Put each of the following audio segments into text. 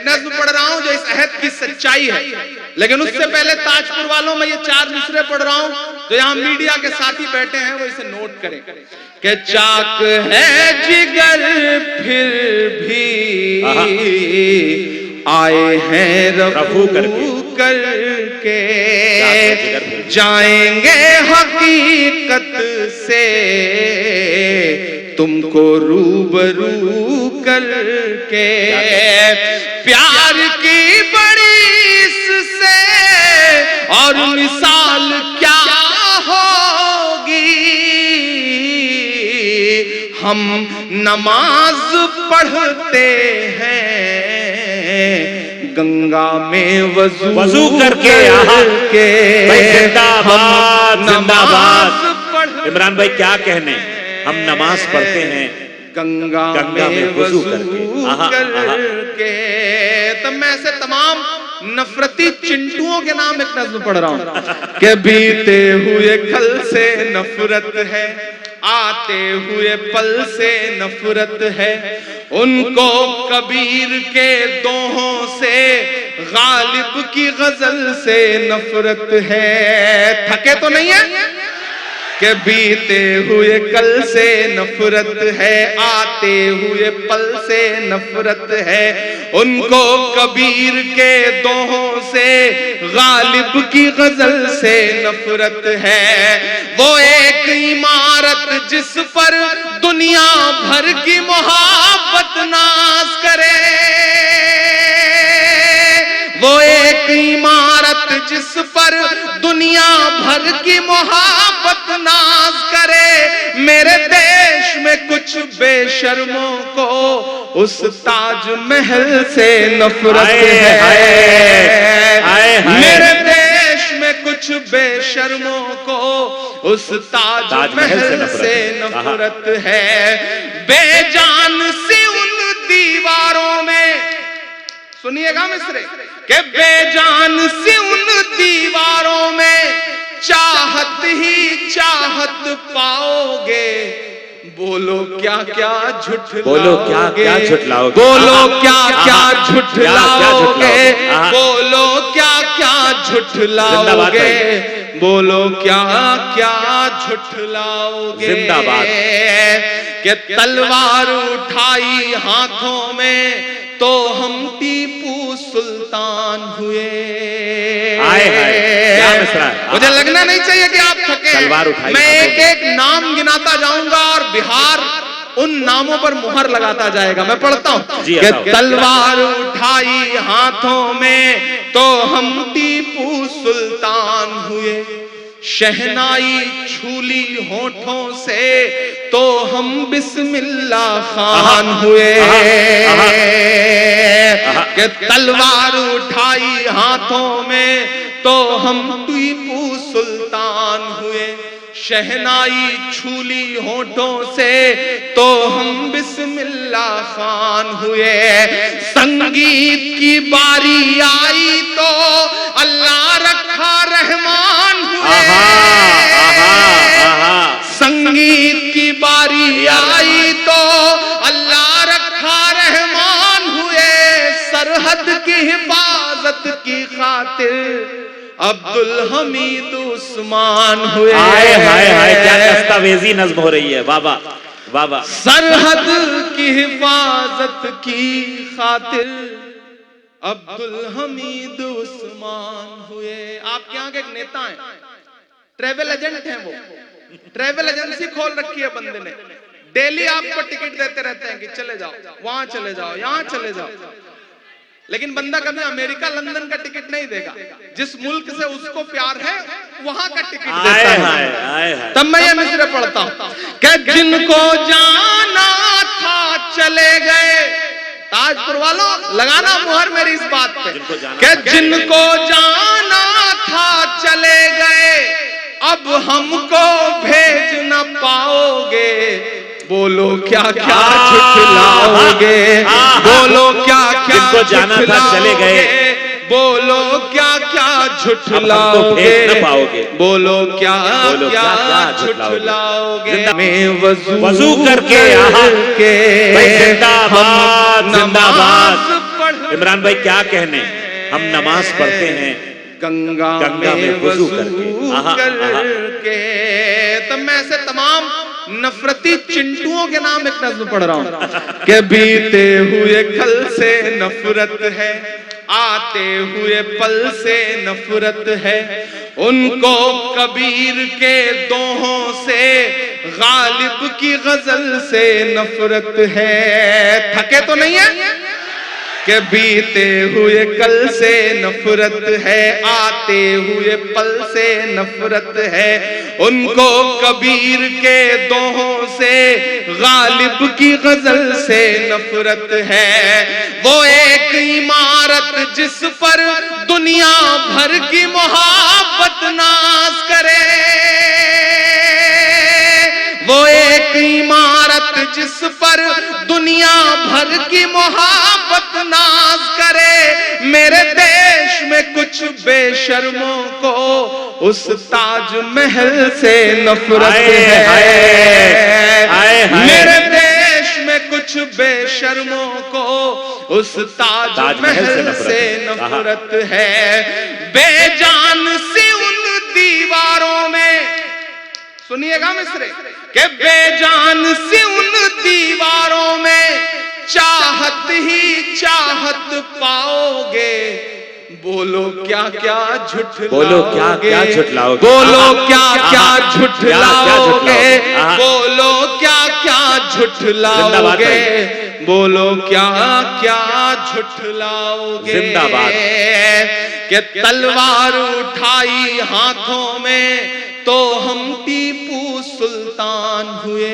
नज्म पढ़ रहा हूं जो इस अहद की सच्चाई है, लेकिन उससे पहले ताजपुर वालों में ये 4 मिसरे पढ़ रहा हूं जो यहाँ मीडिया के साथी बैठे हैं वो इसे नोट करें कि चाक है जिगर फिर भी आए हैं रफू करके जाएंगे हकीकत से तुमको रूबरू करके। प्यार की बड़ी इससे और मिसाल क्या होगी, हम नमाज पढ़ते हैं गंगा में वजू करके जिंदाबाद जिंदाबाद। इमरान भाई क्या कहने, हम नमाज पढ़ते हैं गंगा में वजू करके। तब मैं ऐसे तमाम नफरती चिंटुओं के नाम एक नज़्म पढ़ रहा हूं कि बीते हुए कल से नफरत है, आते हुए पल से नफरत है, उनको कबीर के दोहों से गालिब की गजल से नफरत है। थके तो नहीं है कि बीते हुए कल से नफरत है, आते हुए पल से नफरत है, उनको कबीर के दोहों से गालिब की गजल से नफरत है। वो एक इमारत जिस पर दुनिया भर की मोहब्बत नाज करे, वो एक इमारत जिस पर दुनिया भर की मोहब्बत नाज करे। मेरे देश में कुछ बेशर्मों को उस ताजमहल से नफरत है। मेरे देश में कुछ बेशर्मों को उस ताजमहल से नफरत है। बेजान सी उन दीवारों में, सुनिएगा मिसरे, कि बेजान सी उन दीवारों में चाहत ही चाहत पाओगे, बोलो क्या क्या झुठलाओगे, बोलो क्या क्या झुठलाओगे, बोलो क्या क्या झुठलाओगे, बोलो क्या क्या झुठलाओगे, बोलो क्या क्या झुठलाओगे। जिंदाबाद। कि तलवार उठाई हाथों में तो हम टीपू सुल्तान हुए। क्या मिसरा है? मुझे लगना नहीं चाहिए कि आप थके। तलवार उठाई, मैं एक एक नाम गिनाता जाऊंगा और बिहार उन नामों पर मुहर लगाता जाएगा। मैं पढ़ता हूं कि तलवार उठाई हाथों में तो हम टीपू सुल्तान हुए, शहनाई छूली होठों से तो हम बिस्मिल्लाह खान हुए। कि तलवार उठाई हाथों में तो हम टीपू सुल्तान हुए, शहनाई छूली होठों से तो हम बिस्मिल्लाह खान हुए। संगीत की बारी आई तो अल्लाह रखा रहमान हुए, संगीत की बारी आई तो अल्लाह रखा रहमान हुए, सरहद की हिफाजत की खातिर अब्दुल हमीद उस्मान हुए। हाय हाय हाय, क्या दस्तावेजी नज्म हो रही है। बाबा बाबा। सरहद की हिफाजत की खातिर अब्दुल हमीद उस्मान हुए। आपके यहाँ के एक नेता हैं, ट्रेवल एजेंट हैं, वो ट्रेवल एजेंसी खोल रखी है बंदे ने, डेली आपको टिकट देते रहते हैं कि चले जाओ, वहां चले जाओ, यहाँ चले जाओ, लेकिन बंदा कभी अमेरिका लंदन का टिकट नहीं देगा। जिस मुल्क से उसको प्यार है वहां का टिकट देता है। तब मैं ये मिसरे पढ़ता हूं कि जिनको जाना था चले गए, ताजपुर वालों लगाना मुहर मेरी इस बात पे, कि जिनको जाना था चले गए, अब हमको भेज न पाओगे, बोलो क्या क्या झुठलाओगे, बोलो क्या क्या जिनको जाना था चले गए, बोलो क्या क्या झुठलाओगे, फेंक न पाओगे। बोलो क्या बोलो क्या क्या झुठलाओगे। मैं वजू करके भाई जिंदाबाद जिंदाबाद। इमरान भाई क्या कहने, हम नमाज पढ़ते हैं गंगा में वजू करके। तब मैं ऐसे तमाम नफरती चिंटुओं के नाम एक नज़्म पढ़ रहा हूं कि बीते हुए कल से नफरत है, आते हुए पल से नफरत है, उनको कबीर के दोहों से, गालिब की गजल से नफरत है। थके तो नहीं है कि बीते हुए कल से नफरत है, आते हुए पल से नफरत है, उनको कबीर के दोहों से, गालिब की गजल से नफरत है। वो एक इमारत जिस पर दुनिया भर की मोहब्बत नाज करे, वो एक इमारत जिस पर दुनिया भर की मोहब्बत नाज करे। मेरे देश में कुछ बेशर्मों को उस ताजमहल से नफरत है। मेरे देश में कुछ बेशर्मों को उस ताजमहल से नफरत है। बेजान सी उन दीवारों में, सुनिएगा मिस्रे, के बेजान सी उन दीवारों में चाहत ही चाहत पाओगे। बोलो क्या क्या झुठलाओगे, बोलो क्या क्या झुठलाओगे, बोलो क्या क्या झुठलाओगे, बोलो क्या क्या झुठलाओगे, बोलो क्या क्या झुठलाओगे। जिंदाबाद। कि तलवार उठाई हाथों में तो हम टीपू सुल्तान हुए।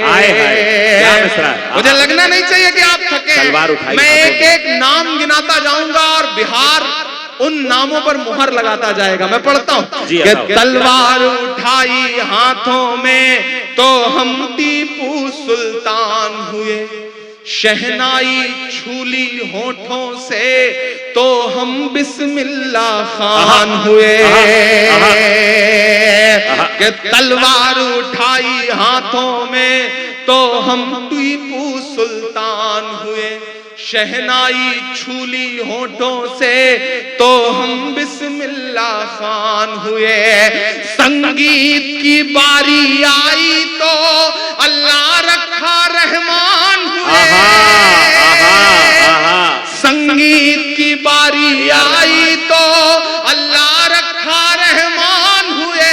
क्या मिसरा है। मुझे लगना नहीं चाहिए कि आप थके। तलवार उठाई, मैं एक एक नाम गिनाता जाऊंगा और बिहार उन नामों पर मुहर लगाता जाएगा। मैं पढ़ता हूं कि तलवार उठाई हाथों में तो हम टीपू सुल्तान हुए, शहनाई छूली होठों से तो हम बिस्मिल्लाह खान हुए। कि तलवार उठाई हाथों में तो हम टीपू सुल्तान हुए, शहनाई छूली होठों से तो हम बिस्मिल्लाह खान हुए। संगीत की बारी आई तो अल्लाह रखा रहमान हुए। संगीत की बारी आई तो अल्लाह रखा रहमान हुए।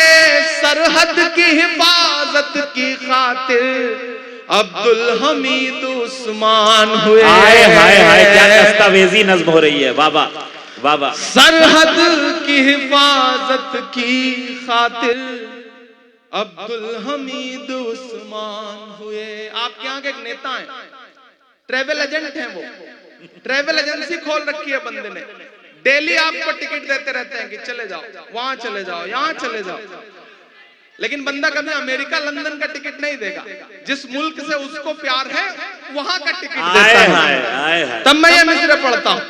सरहद की हिफाजत की खातिर अब्दुल हमीद उस्मान हुए। हाय हाय हाय, क्या दस्तावेजी नज्म हो रही है। वाह वाह वाह। सरहद की हिफाजत की खातिर अब्दुल हमीद उस्मान हुए। आपके यहाँ के एक नेता हैं, ट्रेवल एजेंट हैं, वो ट्रेवल एजेंसी खोल रखी है बंदे ने। डेली आपको टिकट देते रहते हैं कि चले जाओ, वहां चले जाओ, यहां चले जाओ, लेकिन बंदा कभी अमेरिका लंदन का टिकट नहीं देगा। जिस मुल्क से उसको प्यार है वहां का टिकट देता है। तब मैं ये मिसरे पढ़ता हूं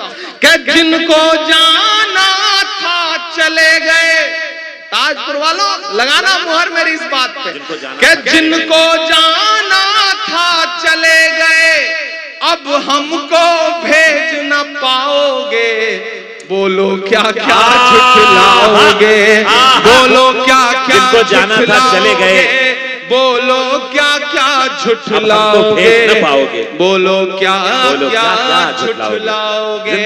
कि जिनको जाना था चले गए। ताजपुर वालों लगाना मुहर मेरी इस बात पे कि जिनको जाना था चले गए, अब हमको भेज न पाओगे। बोलो क्या क्या झुठलाओगे, बोलो क्या क्या जिनको जाना था चले गए, बोलो क्या क्या झुठलाओगे, न पाओगे। बोलो क्या क्या झुठलाओगे।